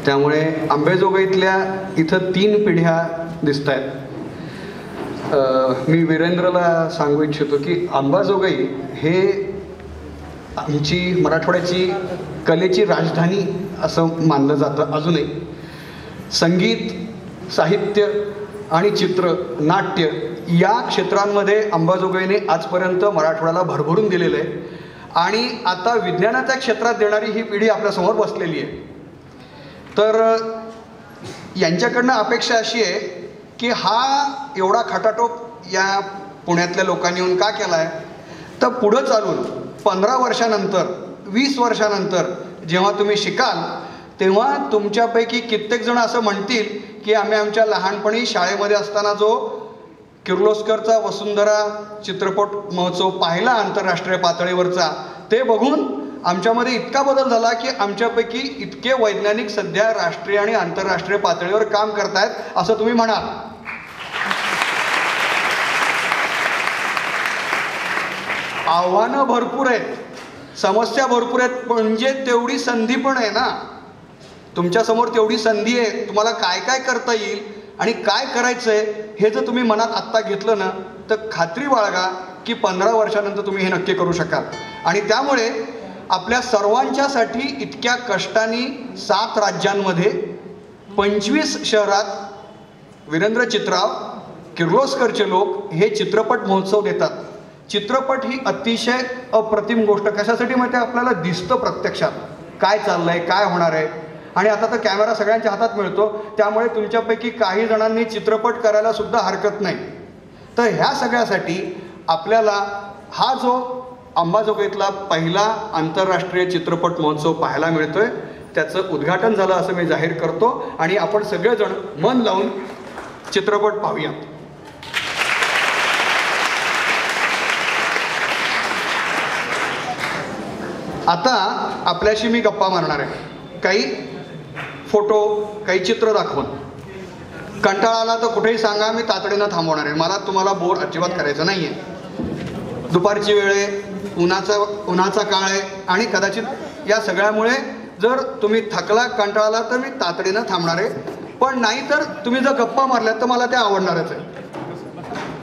त्यामुळे अंबेजोगाईतल्या इथं 3 पिढ्या दिसत आहेत. मी वीरेंद्रला सांगू इच्छितो की अंबाजोगाई हे आमची मराठवाड्याची कलेची राजधानी असं मानलं जातं. अजूनही संगीत, साहित्य आणि चित्र, नाट्य या क्षेत्रांमध्ये अंबाजोगाईने आजपर्यंत मराठवाड्याला भरभरून दिलेलं आहे. आणि आता विज्ञानाच्या क्षेत्रात देणारी ही पिढी आपल्यासमोर बसलेली आहे. तर यांच्याकडनं अपेक्षा अशी आहे की हा एवढा खटाटोप या पुण्यातल्या लोकांनी येऊन का केला आहे, तर पुढं चालून 15 वर्षानंतर 20 वर्षानंतर जेव्हा तुम्ही शिकाल तेव्हा तुमच्यापैकी कित्येक जण असं म्हणतील की आम्ही आमच्या लहानपणी शाळेमध्ये असताना जो किर्लोस्करचा वसुंधरा चित्रपट महोत्सव पाहिला आंतरराष्ट्रीय पातळीवरचा, ते बघून आमच्यामध्ये इतका बदल झाला की आमच्यापैकी इतके वैज्ञानिक सध्या राष्ट्रीय आणि आंतरराष्ट्रीय पातळीवर काम करतायत असं तुम्ही म्हणाल. आव्हानं भरपूर आहेत, समस्या भरपूर आहेत, म्हणजे तेवढी संधी पण आहे ना. तुमच्यासमोर तेवढी संधी आहे. तुम्हाला काय काय करता येईल आणि काय करायचं आहे हे जर तुम्ही मनात आत्ता घेतलं ना, तर खात्री बाळगा की 15 वर्षानंतर तुम्ही हे नक्की करू शकाल. आणि त्यामुळे आपल्या सर्वांच्यासाठी इतक्या कष्टाने 7 राज्यांमध्ये 25 शहरात वीरेंद्र चित्राव, किर्लोस्करचे लोक हे चित्रपट महोत्सव देतात. चित्रपट ही अतिशय अप्रतिम गोष्ट. कशासाठी माहिती आहे आपल्याला? दिसतं प्रत्यक्षात काय चाललं आहे, काय होणार आहे. आणि आता तर कॅमेरा सगळ्यांच्या हातात मिळतो, त्यामुळे तुमच्यापैकी काही जणांनी चित्रपट करायला सुद्धा हरकत नाही. तर ह्या सगळ्यासाठी आपल्याला हा जो अंबाजोगाईतला पहिला आंतरराष्ट्रीय चित्रपट महोत्सव पाहायला मिळतोय, त्याचं उद्घाटन झालं असं मी जाहीर करतो. आणि आपण सगळेजण मन लावून चित्रपट पाहूया. आता आपल्याशी मी गप्पा मारणार आहे, काही फोटो, काही चित्र दाखवून. कंटाळा आला तर कुठेही सांगा, मी तातडीनं थांबवणार आहे. मला तुम्हाला बोर अजिबात करायचं नाही आहे. दुपारची वेळ आहे, उन्हाचा काळ आहे आणि कदाचित या सगळ्यामुळे जर तुम्ही थकला, कंटाळाला तर मी तातडीनं थांबणार आहे. पण नाही तर तुम्ही जर गप्पा मारल्यात तर मला ते आवडणारच आहे.